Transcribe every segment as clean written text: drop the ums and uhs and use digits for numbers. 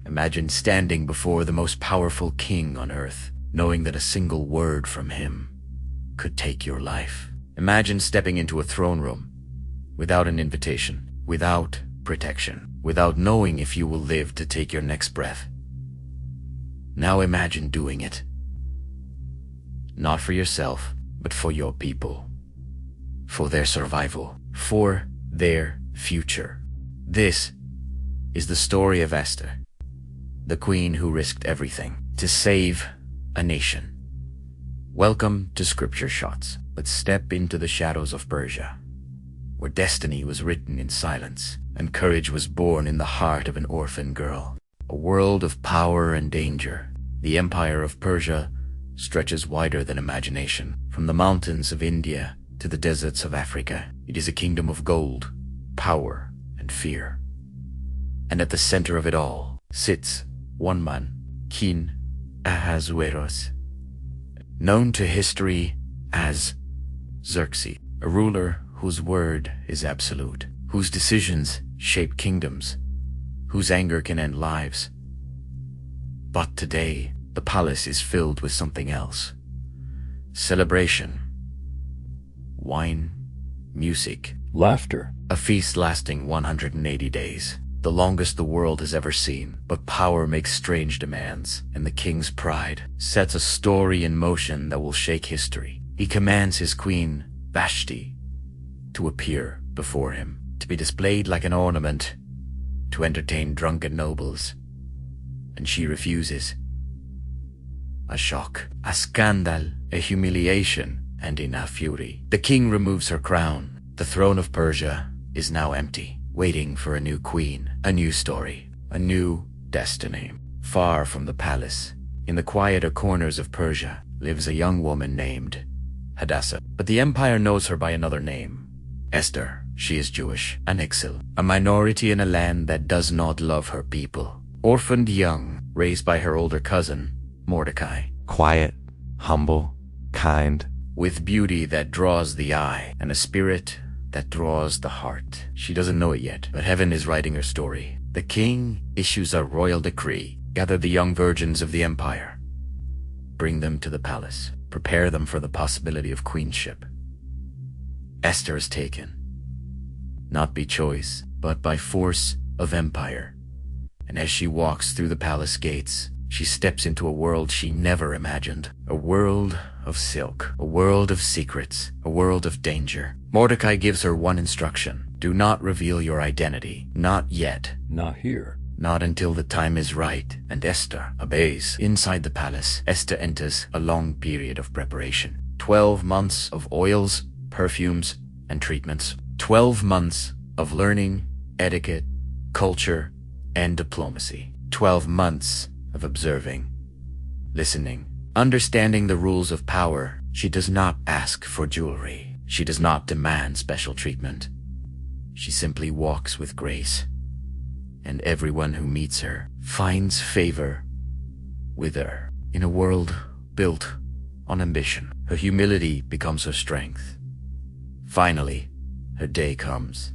Imagine standing before the most powerful king on earth, knowing that a single word from him could take your life. Imagine stepping into a throne room without an invitation, without protection, without knowing if you will live to take your next breath. Now imagine doing it. Not for yourself, but for your people. For their survival. For their future. This is the story of Esther, the queen who risked everything to save a nation. Welcome to ScriptureShots. Let's step into the shadows of Persia, where destiny was written in silence and courage was born in the heart of an orphan girl. A world of power and danger. The empire of Persia stretches wider than imagination. From the mountains of India to the deserts of Africa, it is a kingdom of gold, power, and fear. And at the center of it all sits one man, King Ahasuerus, known to history as Xerxes, a ruler whose word is absolute, whose decisions shape kingdoms, whose anger can end lives. But today, the palace is filled with something else. Celebration, wine, music, laughter. A feast lasting 180 days, the longest the world has ever seen. But power makes strange demands, and the king's pride sets a story in motion that will shake history. He commands his queen, Vashti, to appear before him, to be displayed like an ornament, to entertain drunken nobles. And she refuses. A shock, a scandal, a humiliation, and in a fury, the king removes her crown. The throne of Persia is now empty, waiting for a new queen, a new story, a new destiny. Far from the palace, in the quieter corners of Persia, lives a young woman named Hadassah. But the empire knows her by another name, Esther. She is Jewish, an exile, a minority in a land that does not love her people. Orphaned young, raised by her older cousin, Mordecai. Quiet, humble, kind. With beauty that draws the eye and a spirit that draws the heart. She doesn't know it yet, but heaven is writing her story. The king issues a royal decree. Gather the young virgins of the empire. Bring them to the palace. Prepare them for the possibility of queenship. Esther is taken, not by choice, but by force of empire. And as she walks through the palace gates, she steps into a world she never imagined. A world of silk, a world of secrets, a world of danger. Mordecai gives her one instruction. Do not reveal your identity. Not yet. Not here. Not until the time is right. And Esther obeys. Inside the palace, Esther enters a long period of preparation. 12 months of oils, perfumes, and treatments. 12 months of learning, etiquette, culture, and diplomacy. 12 months of observing, listening, understanding the rules of power. She does not ask for jewelry. She does not demand special treatment. She simply walks with grace, and everyone who meets her finds favor with her. In a world built on ambition, her humility becomes her strength. Finally, her day comes.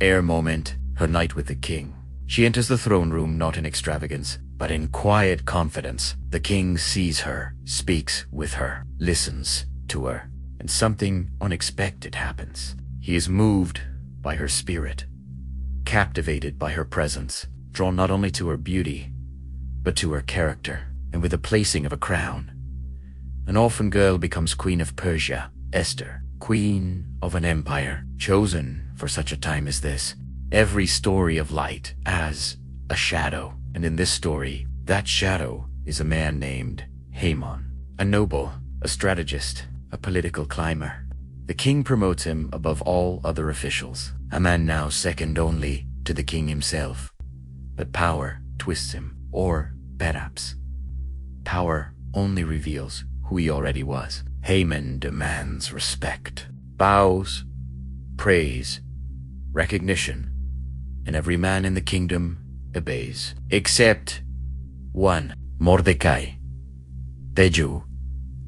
Ere moment, her night with the king. She enters the throne room not in extravagance, but in quiet confidence. The king sees her, speaks with her, listens to her, and something unexpected happens. He is moved by her spirit, captivated by her presence, drawn not only to her beauty, but to her character. And with the placing of a crown, an orphan girl becomes queen of Persia, Esther, queen of an empire chosen for such a time as this. Every story of light has a shadow, and in this story, that shadow is a man named Haman, a noble, a strategist, a political climber. The king promotes him above all other officials, a man now second only to the king himself. But power twists him, or perhaps, power only reveals who he already was. Haman demands respect, bows, praise, recognition, and every man in the kingdom obeys, except one, Mordecai, the Jew,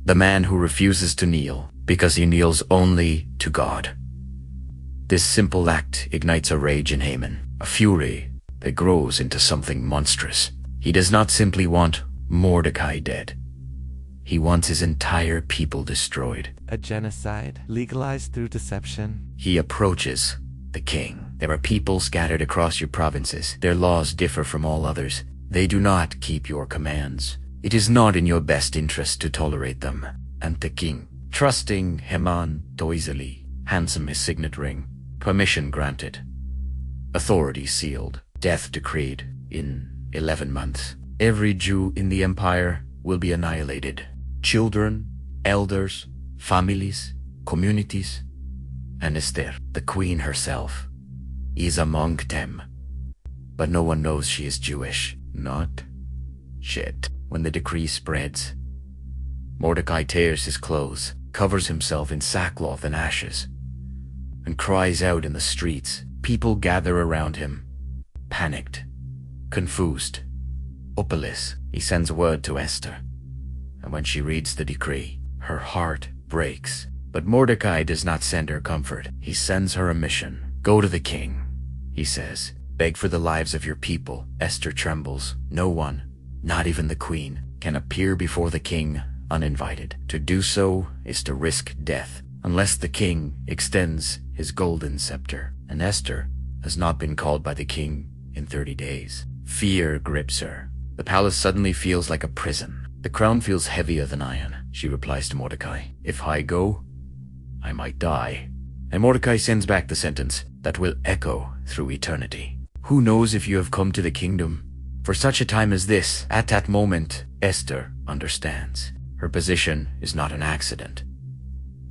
the man who refuses to kneel because he kneels only to God. This simple act ignites a rage in Haman, a fury that grows into something monstrous. He does not simply want Mordecai dead. He wants his entire people destroyed. A genocide legalized through deception. He approaches the king. There are people scattered across your provinces. Their laws differ from all others. They do not keep your commands. It is not in your best interest to tolerate them. And the king, trusting Haman doisily, hands him his signet ring. Permission granted. Authority sealed. Death decreed. In 11 months, every Jew in the empire will be annihilated. Children, elders, families, communities, and Esther, the queen herself, is among them. But no one knows she is Jewish. Not yet. When the decree spreads, Mordecai tears his clothes, covers himself in sackcloth and ashes, and cries out in the streets. People gather around him, panicked, confused. Hopeless, he sends word to Esther, and when she reads the decree, her heart breaks. But Mordecai does not send her comfort. He sends her a mission. Go to the king, he says. Beg for the lives of your people. Esther trembles. No one, not even the queen, can appear before the king uninvited. To do so is to risk death, unless the king extends his golden scepter. And Esther has not been called by the king in 30 days. Fear grips her. The palace suddenly feels like a prison. The crown feels heavier than iron. She replies to Mordecai, if I go, I might die. And Mordecai sends back the sentence that will echo through eternity. Who knows if you have come to the kingdom for such a time as this? At that moment, Esther understands. Her position is not an accident.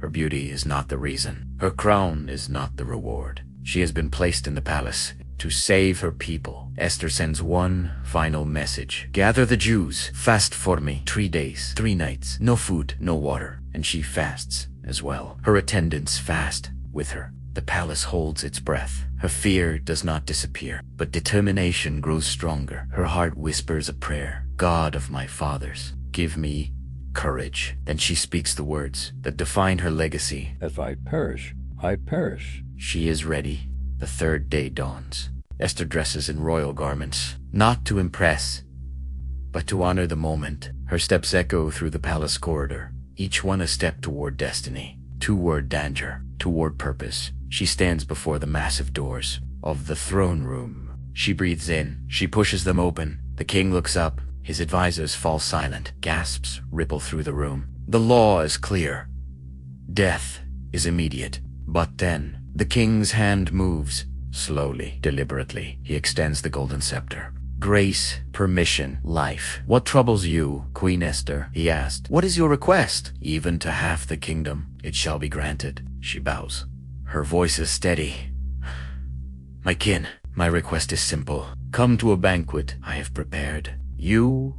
Her beauty is not the reason. Her crown is not the reward. She has been placed in the palace to save her people. Esther sends one final message. Gather the Jews. Fast for me. 3 days, 3 nights. No food, no water. And she fasts as well. Her attendants fast with her. The palace holds its breath. Her fear does not disappear, but determination grows stronger. Her heart whispers a prayer. God of my fathers, give me courage. Then she speaks the words that define her legacy. If I perish, I perish. She is ready. The 3rd day dawns. Esther dresses in royal garments, not to impress, but to honor the moment. Her steps echo through the palace corridor, each one a step toward destiny, toward danger, toward purpose. She stands before the massive doors of the throne room. She breathes in. She pushes them open. The king looks up. His advisors fall silent. Gasps ripple through the room. The law is clear. Death is immediate. But then, the king's hand moves. Slowly, deliberately, he extends the golden scepter. Grace, permission, life. What troubles you, Queen Esther? He asked. What is your request? Even to half the kingdom, it shall be granted. She bows. Her voice is steady. My kin, my request is simple. Come to a banquet I have prepared. You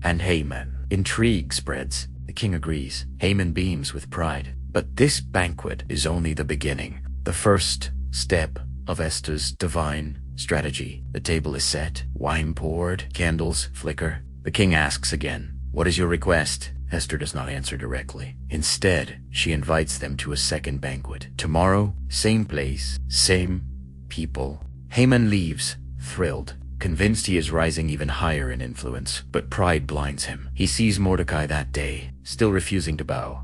and Haman. Intrigue spreads. The king agrees. Haman beams with pride. But this banquet is only the beginning. The first step of Esther's divine strategy. The table is set. Wine poured. Candles flicker. The king asks again, what is your request? Esther does not answer directly. Instead, she invites them to a second banquet. Tomorrow, same place, same people. Haman leaves, thrilled, convinced he is rising even higher in influence. But pride blinds him. He sees Mordecai that day, still refusing to bow,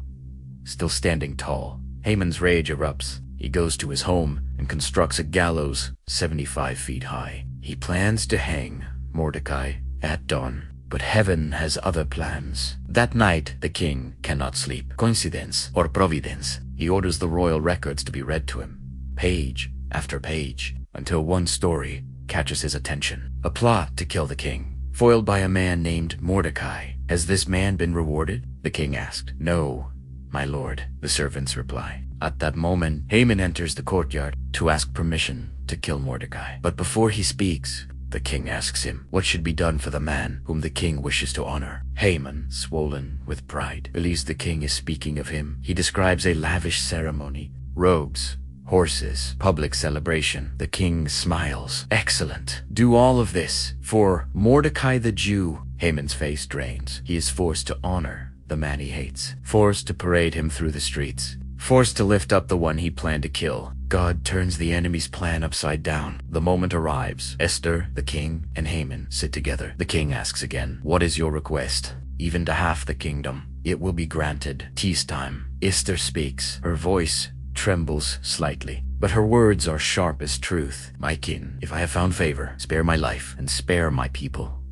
still standing tall. Haman's rage erupts. He goes to his home and constructs a gallows 75 feet high. He plans to hang Mordecai at dawn. But heaven has other plans. That night, the king cannot sleep. Coincidence or Providence, he orders the royal records to be read to him, page after page, until one story catches his attention. A plot to kill the king, foiled by a man named Mordecai. Has this man been rewarded? The king asked. No, my lord, the servants reply. At that moment, Haman enters the courtyard to ask permission to kill Mordecai. But before he speaks, the king asks him what should be done for the man whom the king wishes to honor. Haman, swollen with pride, believes the king is speaking of him. He describes a lavish ceremony, robes, horses, public celebration. The king smiles. Excellent. Do all of this for Mordecai the Jew. Haman's face drains. He is forced to honor the man he hates, forced to parade him through the streets, forced to lift up the one he planned to kill. God turns the enemy's plan upside down. The moment arrives. Esther, the king, and Haman sit together. The king asks again, "What is your request?" "Even to half the kingdom. It will be granted." Tease time. Esther speaks. Her voice trembles slightly, but her words are sharp as truth. "My king, if I have found favor, spare my life and spare my people.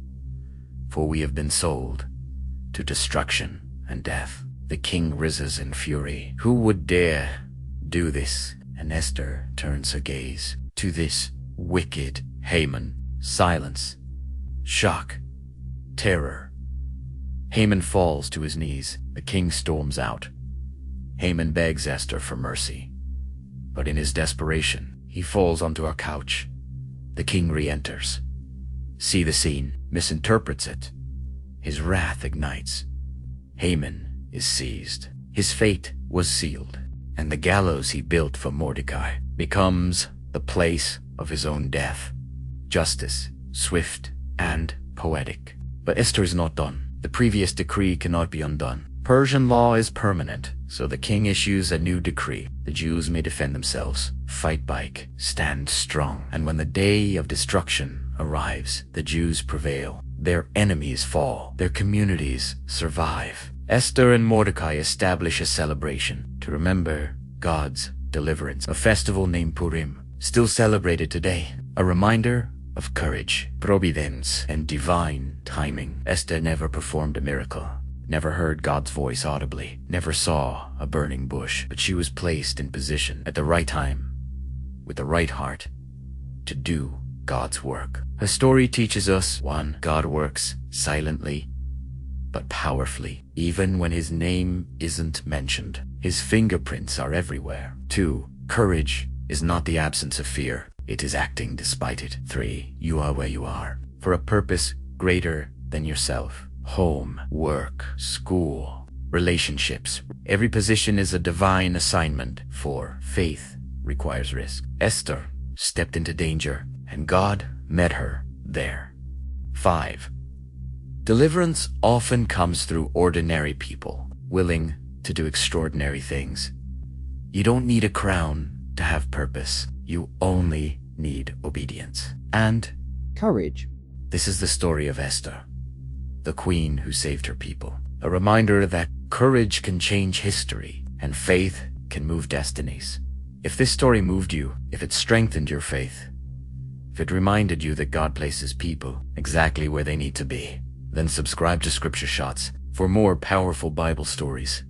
For we have been sold to destruction and death." The king rises in fury. Who would dare do this? And Esther turns her gaze to this wicked Haman. Silence, shock, terror. Haman falls to his knees. The king storms out. Haman begs Esther for mercy, but in his desperation, he falls onto a couch. The king re-enters. See the scene, misinterprets it. His wrath ignites. Haman is seized. His fate was sealed, and the gallows he built for Mordecai becomes the place of his own death. Justice, swift and poetic. But Esther is not done. The previous decree cannot be undone. Persian law is permanent, so the king issues a new decree. The Jews may defend themselves, fight back, stand strong. And when the day of destruction arrives, the Jews prevail. Their enemies fall. Their communities survive. Esther and Mordecai establish a celebration to remember God's deliverance. A festival named Purim, still celebrated today. A reminder of courage, Providence, and divine timing. Esther never performed a miracle, never heard God's voice audibly, never saw a burning bush, but she was placed in position at the right time, with the right heart, to do God's work. Her story teaches us, 1. God works silently, but powerfully. Even when his name isn't mentioned, his fingerprints are everywhere. 2. Courage is not the absence of fear. It is acting despite it. 3. You are where you are, for a purpose greater than yourself. Home, work, school, relationships. Every position is a divine assignment. 4. Faith requires risk. Esther stepped into danger, and God met her there. 5. Deliverance often comes through ordinary people, willing to do extraordinary things. You don't need a crown to have purpose. You only need obedience. And courage. This is the story of Esther, the queen who saved her people. A reminder that courage can change history, and faith can move destinies. If this story moved you, if it strengthened your faith, if it reminded you that God places people exactly where they need to be, then subscribe to ScriptureShots for more powerful Bible stories.